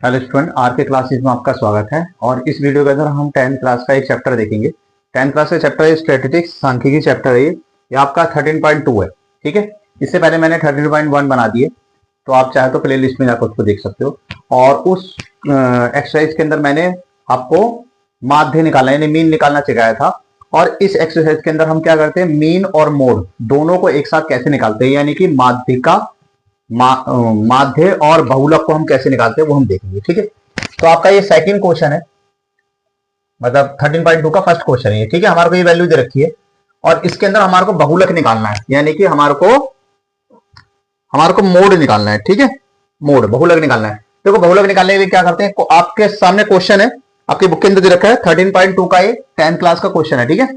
Hello student, are के classes में आपका स्वागत है। और इस वीडियो के अंदर हम 10th क्लास का एक चैप्टर देखेंगे। 10th क्लास का चैप्टर है स्टैटिस्टिक्स, सांख्यिकी चैप्टर है ये आपका 13.2 है। ठीक है, इससे पहले मैंने 13.1 बना दिए, तो आप चाहे तो प्ले लिस्ट में जाकर उसको देख सकते हो। और उस एक्सरसाइज के अंदर मैंने आपको माध्य निकालना यानी मीन निकालना सिखाया था। और इस एक्सरसाइज के अंदर हम क्या करते हैं, मीन और मोड दोनों को एक साथ कैसे निकालते हैं, यानी कि माध्य का माध्य और बहुलक को हम कैसे निकालते हैं वो हम देखेंगे। ठीक है, तो आपका ये सेकंड क्वेश्चन है, मतलब 13.2 का फर्स्ट क्वेश्चन है ये। ठीक है, हमारे को ये वैल्यू दे रखी है और इसके अंदर हमारे को बहुलक निकालना है, यानी कि हमारे को मोड निकालना है। ठीक है, मोड बहुलक निकालना है। देखो, बहुलक निकालने के लिए क्या करते हैं, आपके सामने क्वेश्चन है, आपकी बुक के अंदर दे रखा है 13.2 का, ये 10th क्लास का क्वेश्चन है। ठीक है,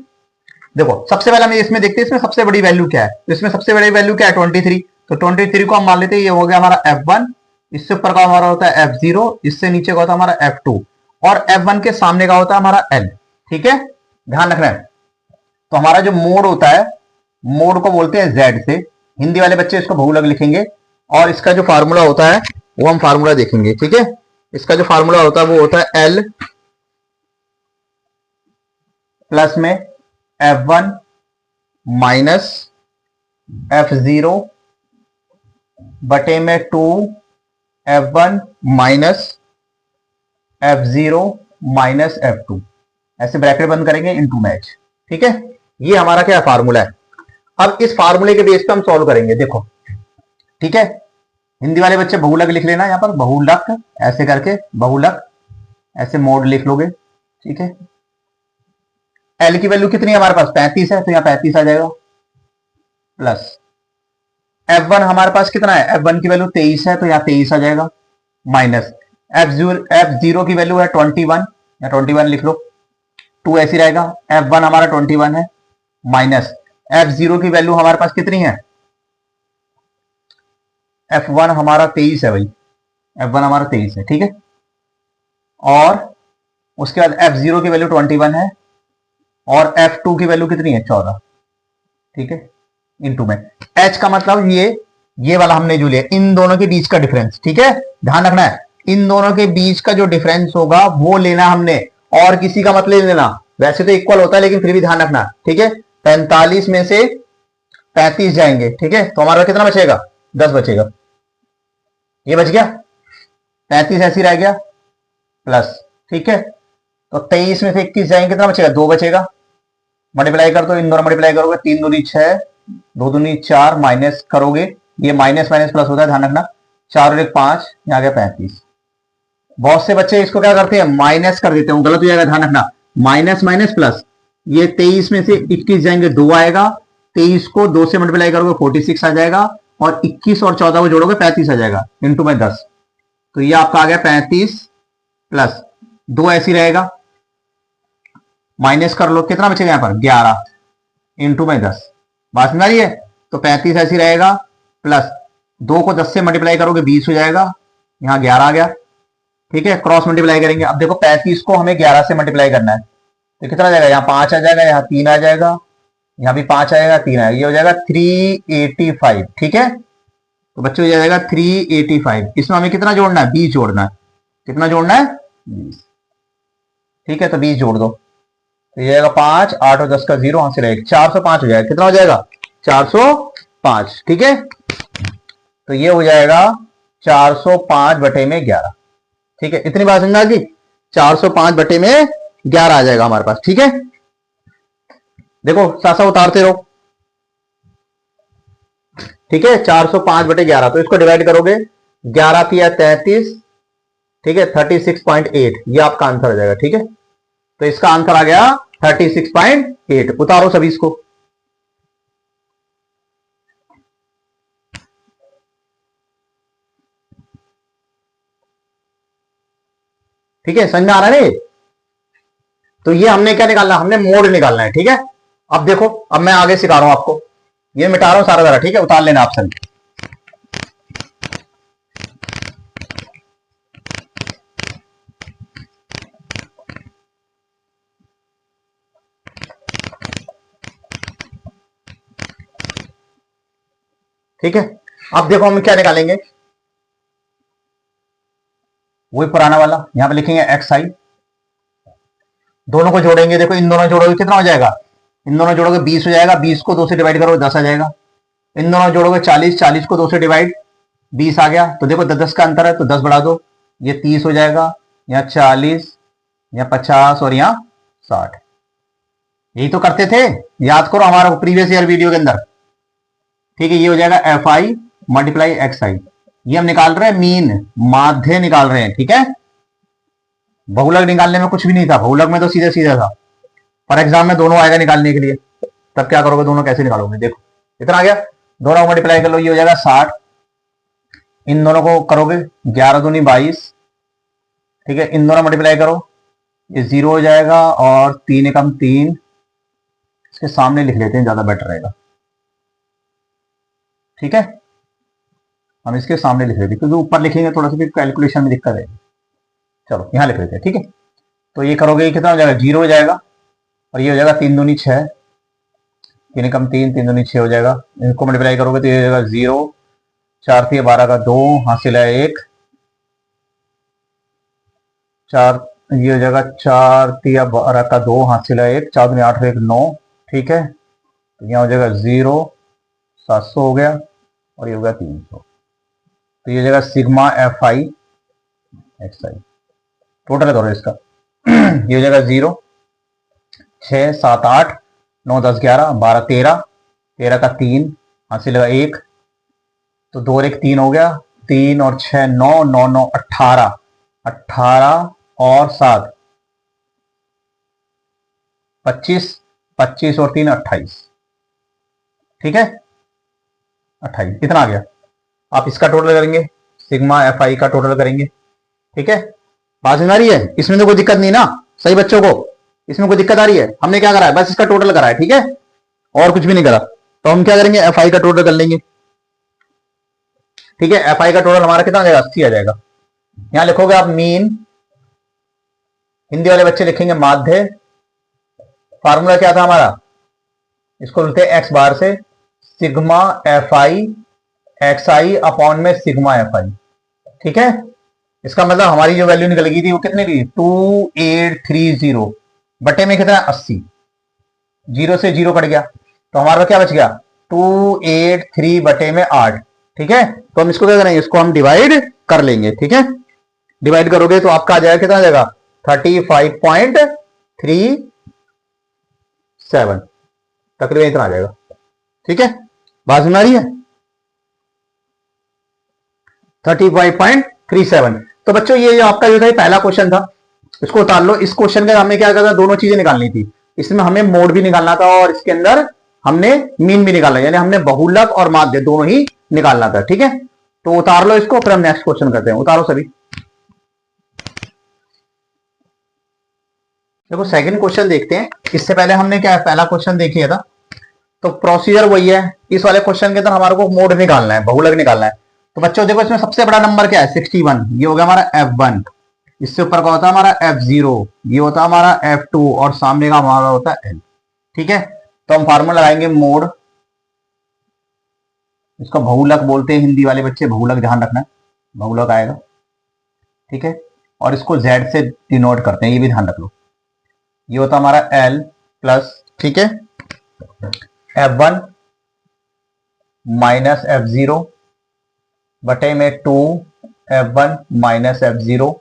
देखो सबसे पहले हम इसमें देखते हैं इसमें सबसे बड़ी वैल्यू क्या है। तो इसमें सबसे बड़ी वैल्यू क्या है, 23। तो 23 को हम मान लेते हैं ये हो गया हमारा F1, इससे ऊपर का हमारा होता है F0, इससे नीचे का होता है हमारा F2 और F1 के सामने का होता है हमारा L। ठीक है, ध्यान रखना है। तो हमारा जो मोड होता है, मोड को बोलते हैं Z से। हिंदी वाले बच्चे इसको बहुलक लिखेंगे और इसका जो फार्मूला होता है वो हम फार्मूला देखेंगे। ठीक है, इसका जो फार्मूला होता है वो होता है L प्लस में F1 माइनस F0 बटे में 2 F1 minus F0 minus F2, ऐसे ब्रैकेट बंद करेंगे इनटू मैच। ठीक है, ये हमारा क्या फार्मूला है। अब इस फार्मूले के बेस पे हम सॉल्व करेंगे। देखो, ठीक है, हिंदी वाले बच्चे बहुलक लिख लेना, यहां पर बहुलक ऐसे करके, बहुलक ऐसे मोड लिख लोगे। ठीक है, एल की वैल्यू कितनी है हमारे पास, 35 है, तो यहां 35 आ जाएगा। प्लस F1 हमारे पास कितना है, F1 की वैल्यू 23 है, तो यहां 23 आ जाएगा। माइनस F0 की वैल्यू है 21, या 21 लिख लो, 2 ऐसी रहेगा। F1 हमारा 21 है, माइनस F0 की वैल्यू हमारे पास कितनी है, F1 हमारा 23 है भाई, F1 हमारा 23 है। ठीक है, और उसके बाद F0 की वैल्यू 21 है और F2 की वैल्यू कितनी है, 14। ठीक है, इनटू में H का मतलब ये वाला हमने जो लिया, इन दोनों के बीच का डिफरेंस। ठीक है, ध्यान रखना है, इन दोनों के बीच का जो डिफरेंस होगा वो लेना हमने, और किसी का मतलब लेना। वैसे तो इक्वल होता है लेकिन फिर भी ध्यान रखना। ठीक है, 45 में से 35 जाएंगे। ठीक है, तो हमारा कितना बचेगा, 10 बचेगा। ये बच गया, 35 ऐसी रह गया, प्लस। ठीक है, तो 23 में से 21 जाएंगे, कितना बचेगा, 2 बचेगा। मल्टीप्लाई कर दो, इन दोनों मल्टीप्लाई करोगे, 3 दूनी 6, 2 दूनी 4, माइनस करोगे, ये माइनस माइनस प्लस होता है, ध्यान रखना। 4 और 1 5, यहाँ आ गया 35। बहुत से बच्चे इसको क्या करते हैं, माइनस कर देते हैं, गलत हो जाएगा, ध्यान रखना। माइनस माइनस प्लस, ये 23 में से 21 जाएंगे, 2 आएगा। 23 को 2 से मल्टीप्लाई करोगे 46 आ जाएगा, और 21 और 14 को जोड़ोगे 35 आ जाएगा, इंटू में 10। तो ये आपका आ गया 35 प्लस 2 ऐसी रहेगा, माइनस कर लो, कितना बचेगा यहां पर, 11 इंटू में 10। बात समझ आ रही है। तो 35 ऐसी रहेगा, प्लस 2 को 10 से मल्टीप्लाई करोगे 20 हो जाएगा, यहां 11 आ गया। ठीक है, क्रॉस मल्टीप्लाई करेंगे। अब देखो 35 को हमें 11 से मल्टीप्लाई करना है, तो कितना आ जाएगा, यहाँ 5 आ जाएगा, यहाँ 3 आ जाएगा, यहाँ भी 5 आएगा, 3 आएगा, ये हो जाएगा 385। ठीक है, तो बच्चों हो जाएगा 385। इसमें हमें कितना जोड़ना है, 20 जोड़ना है। कितना जोड़ना है, 20। ठीक है, तो 20 जोड़ दो, तो ये आएगा 5, 8 और 10 का 0, वहां से रहेगा 405 हो जाएगा। कितना हो जाएगा, 405। ठीक है, तो ये हो जाएगा 405 बटे में 11। ठीक है, इतनी बात समझा कि 405 बटे में 11 आ जाएगा हमारे पास। ठीक है, देखो सासा उतारते रहो। ठीक है, 405 बटे 11, तो इसको डिवाइड करोगे, 11 किया 33। ठीक है, 36.8, ये आपका आंसर आ जाएगा। ठीक है, तो इसका आंसर आ गया 36.8। उतारो सभी इसको। ठीक है, समझ में आ रहा है। तो ये हमने क्या निकालना, हमने मोड निकालना है। ठीक है, अब देखो, अब मैं आगे सिखा रहा हूं आपको, ये मिटा रहा हूं सारा जरा। ठीक है, उतार लेना आप सभी। ठीक है, अब देखो हम क्या निकालेंगे, वही पुराना वाला, यहां पे लिखेंगे एक्स आई, दोनों को जोड़ेंगे, देखो इन दोनों जोड़ोगे कितना हो जाएगा, इन दोनों जोड़ोगे 20 हो जाएगा, 20 को 2 से डिवाइड करो 10 आ जाएगा, इन दोनों जोड़ोगे 40, 40 को 2 से डिवाइड 20 आ गया, तो देखो 10 10 का अंतर है तो 10 बढ़ा दो, ये 30 हो जाएगा, यहाँ 40, यहाँ 50 और यहाँ 60। यही तो करते थे, याद करो हमारा प्रीवियस ईयर वीडियो के अंदर। ठीक है, ये हो जाएगा एफ आई मल्टीप्लाई एक्स आई, ये हम निकाल रहे हैं मीन, माध्य निकाल रहे हैं। ठीक है, बहुलक निकालने में कुछ भी नहीं था, बहुलक में तो सीधे सीधा था, पर एग्जाम में दोनों आएगा निकालने के लिए, तब क्या करोगे, दोनों कैसे निकालोगे, देखो इतना आ गया, दोनों को मल्टीप्लाई कर लो, ये हो जाएगा 60, इन दोनों को करोगे 11 दूनी 22, ठीक है, इन दोनों मल्टीप्लाई करो, ये 0 हो जाएगा, और 3 एकम 3, इसके सामने लिख लेते हैं, ज्यादा बेटर रहेगा। ठीक है, हम इसके सामने लिख लेते हैं, क्योंकि ऊपर लिखेंगे थोड़ा सा फिर कैलकुलेशन में दिक्कत आएगी। चलो यहां लिख लेते हैं। ठीक है, तो ये करोगे, ये कितना हो जाएगा, 0 हो जाएगा, और ये हो जाएगा 3 दूनी 6, 3 एकम 3, 3 दूनी 6 हो जाएगा, इनको मल्टीप्लाई करोगे तो ये हो जाएगा 0, 4 3 12 का 2, हासिल है 1, 4, ये हो जाएगा 4 3 12 का 2, हासिल है 1, 4 दूनी 8 1 9। ठीक है, तो यहाँ हो जाएगा 0, 700 हो गया, और ये हो गया 300, तो ये हो जाएगा sigma F I x I, total करो इसका। ये हो जाएगा 0, 6 7 8 9 10 11 12 13, 13 का 3, हासिल लगा 1, तो 2 और 1 3 हो गया, 3 और 6 9, 9 9 18, 18 और 7 25, 25 और 3 28। ठीक है, 28 कितना आ गया, आप इसका टोटल करेंगे, सिग्मा एफ आई का टोटल करेंगे। ठीक है, बात समझ आ रही है, इसमें तो कोई दिक्कत नहीं ना, सही बच्चों को, इसमें कोई दिक्कत आ रही है, हमने क्या करा है, बस इसका टोटल करा है। ठीक है, और कुछ भी नहीं करा, तो हम क्या करेंगे, एफ आई का टोटल कर लेंगे। ठीक है, एफ आई का टोटल हमारा कितना आ जाएगा, 80 आ जाएगा। यहां लिखोगे आप मीन, हिंदी वाले बच्चे लिखेंगे माध्य, फार्मूला क्या था हमारा, इसको लिखते हैं एक्स बार से, sigma F I x I upon में सिग्मा एफ आई। ठीक है, इसका मतलब हमारी जो वैल्यू निकल गई थी वो कितने की, 2830 बटे में कितना 80, 0 से 0 कट गया, तो हमारा क्या बच गया, 283 बटे में 8। ठीक है, तो हम इसको क्या करेंगे, इसको हम डिवाइड कर लेंगे। ठीक है, डिवाइड करोगे तो आपका आ जाएगा, कितना आ जाएगा, 35.37, तकरीबन इतना आ जाएगा। ठीक है, बात सुन आ रही है, 35.37। तो बच्चों ये जो आपका जो था पहला क्वेश्चन था, इसको उतार लो। इस क्वेश्चन के हमें क्या करना, दोनों चीजें निकालनी थी, इसमें हमें मोड भी निकालना था, और इसके अंदर हमने मीन भी निकालना, यानी हमने बहुलक और माध्य दोनों ही निकालना था। ठीक है, तो उतार लो इसको, फिर हम नेक्स्ट क्वेश्चन करते हैं। उतारो सभी। देखो सेकंड क्वेश्चन देखते हैं, इससे पहले हमने क्या पहला क्वेश्चन देख लिया था, तो प्रोसीजर वही है। इस वाले क्वेश्चन के अंदर हमारे को मोड निकालना है, बहुलक निकालना है। तो बच्चों देखो इसमें सबसे बड़ा नंबर क्या है, 61, ये हो गया हमारा F1, इससे ऊपर का होता है हमारा F0, ये होता है हमारा F2, और सामने का हमारा होता है L। ठीक है, तो हम फार्मूला लगाएंगे मोड, इसको बहुलक बोलते हैं हिंदी वाले बच्चे, बहुलक ध्यान रखना, बहुलक आएगा। ठीक है, और इसको Z से डिनोट करते हैं, ये भी ध्यान रख लो, ये होता है हमारा L प्लस, ठीक है, F1 माइनस F0 बटे में 2 F1 माइनस F0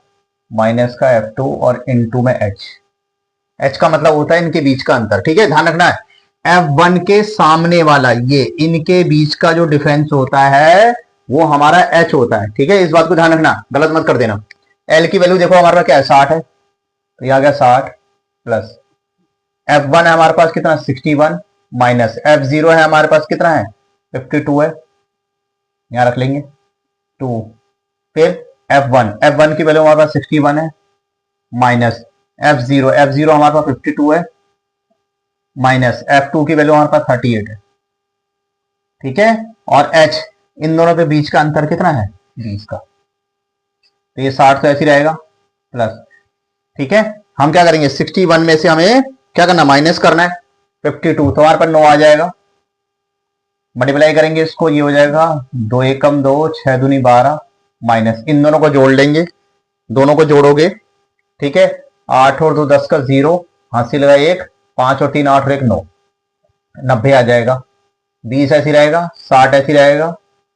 माइनस का F2 और इनटू में H का मतलब होता है इनके बीच का अंतर। ठीक है, ध्यान रखना है, F1 के सामने वाला ये इनके बीच का जो डिफरेंस होता है वो हमारा H होता है। ठीक है, इस बात को ध्यान रखना, गलत मत कर देना। L की वैल्यू देखो हमारे पास क्या है, 60 है, तो ये आ गया 60 प्लस F1 है हमारे पास कितना 61 माइनस F0 है हमारे पास कितना है 52 है, यहां रख लेंगे 2, फिर F1 की वैल्यू हमारे पास 61 है माइनस F0 हमारे पास 52 है माइनस F2 की वैल्यू हमारे पास 38 है। ठीक है, और H, इन दोनों के बीच का अंतर कितना है 20 का, तो ये 60 तो ऐसे ही रहेगा प्लस। ठीक है, हम क्या करेंगे 61 में से हमें क्या करना, माइनस करना है 52, तो हमारे पास 9 आ जाएगा, मल्टीप्लाई करेंगे इसको, ये हो जाएगा 2 एकम 2, 6 दूनी 12 माइनस, इन दोनों को जोड़ लेंगे, दोनों को जोड़ोगे, ठीक है, 8 और 2 10 का 0, हासिल लगा 1, 5 और 3 8 और 1 9, 90 आ जाएगा। 20 ऐसी रहेगा, 60 ऐसी रहेगा,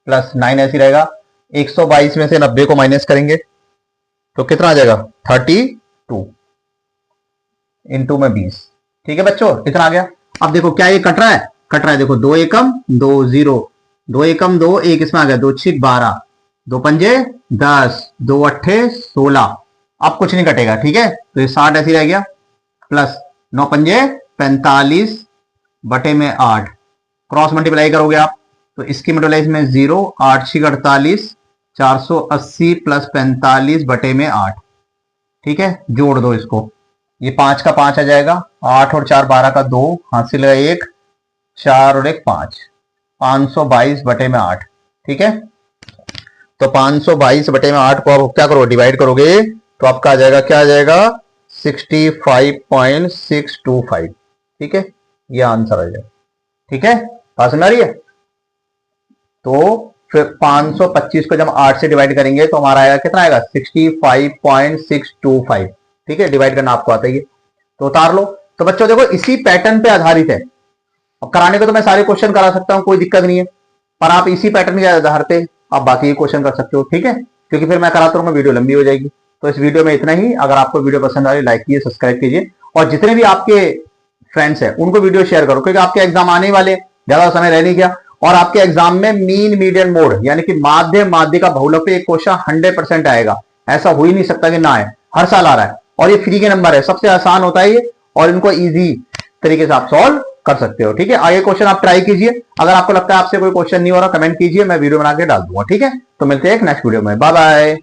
प्लस 9 ऐसी रहेगा। 122 में से 90 को माइनस करेंगे तो कितना आ जाएगा 32 इंटू में 20। ठीक है बच्चों, इतना आ गया। अब देखो क्या ये कट रहा है, कट रहा है, देखो 2 एकम 2 0, 2 एकम 2, एक इसमें आ गया, 2 6 12, 2 पंजे 10, 2 अट्ठे 16। अब कुछ नहीं कटेगा, ठीक है, तो ये 60 ऐसी रह गया, प्लस 9 पंजे 45 बटे में 8, क्रॉस मल्टीप्लाई करोगे आप तो इसकी मल्टीप्लाई में 0, 8 6 48, 480 प्लस 45 बटे में 8। ठीक है, जोड़ दो इसको, ये 5 का 5 आ जाएगा, 8 और 4 12 का 2, हासिल है 1, 4 और 1 5, 522 बटे में 8। ठीक है, तो 522 बटे में 8 को आप क्या करो, डिवाइड करोगे तो आपका आ जाएगा, क्या आ जाएगा 65.625। ठीक है, ये आंसर आ जाएगा। ठीक है, बात सुन रही है। तो फिर 525 को जब 8 से डिवाइड करेंगे तो हमारा आएगा, कितना आएगा 65.625। ठीक है, डिवाइड करना आपको आता ही है, तो उतार लो। तो बच्चों देखो इसी पैटर्न पे आधारित है, और कराने को तो मैं सारे क्वेश्चन करा सकता हूं, कोई दिक्कत नहीं है, पर आप इसी पैटर्न के आधार पे आप बाकी क्वेश्चन कर सकते हो। ठीक है, क्योंकि फिर मैं कराता हूं, वीडियो लंबी हो जाएगी। तो इस वीडियो में इतना ही। अगर आपको वीडियो पसंद आ रही, लाइक कीजिए, सब्सक्राइब कीजिए, और जितने भी आपके फ्रेंड्स हैं उनको वीडियो शेयर करो, क्योंकि आपके एग्जाम आने वाले, ज्यादा समय रह नहीं गया, और आपके एग्जाम में मीन मीडियन मोड यानी कि माध्य माध्य का बहुलक पे एक क्वेश्चन 100% आएगा। ऐसा हो ही नहीं सकता कि ना आए, हर साल आ रहा है, और ये फ्री के नंबर है, सबसे आसान होता है ये, और इनको इजी तरीके से आप सॉल्व कर सकते हो। ठीक है, आगे क्वेश्चन आप ट्राई कीजिए, अगर आपको लगता है आपसे कोई क्वेश्चन नहीं हो रहा, कमेंट कीजिए, मैं वीडियो बना के डाल दूंगा। ठीक है, तो मिलते हैं एक नेक्स्ट वीडियो में, बाय बाय।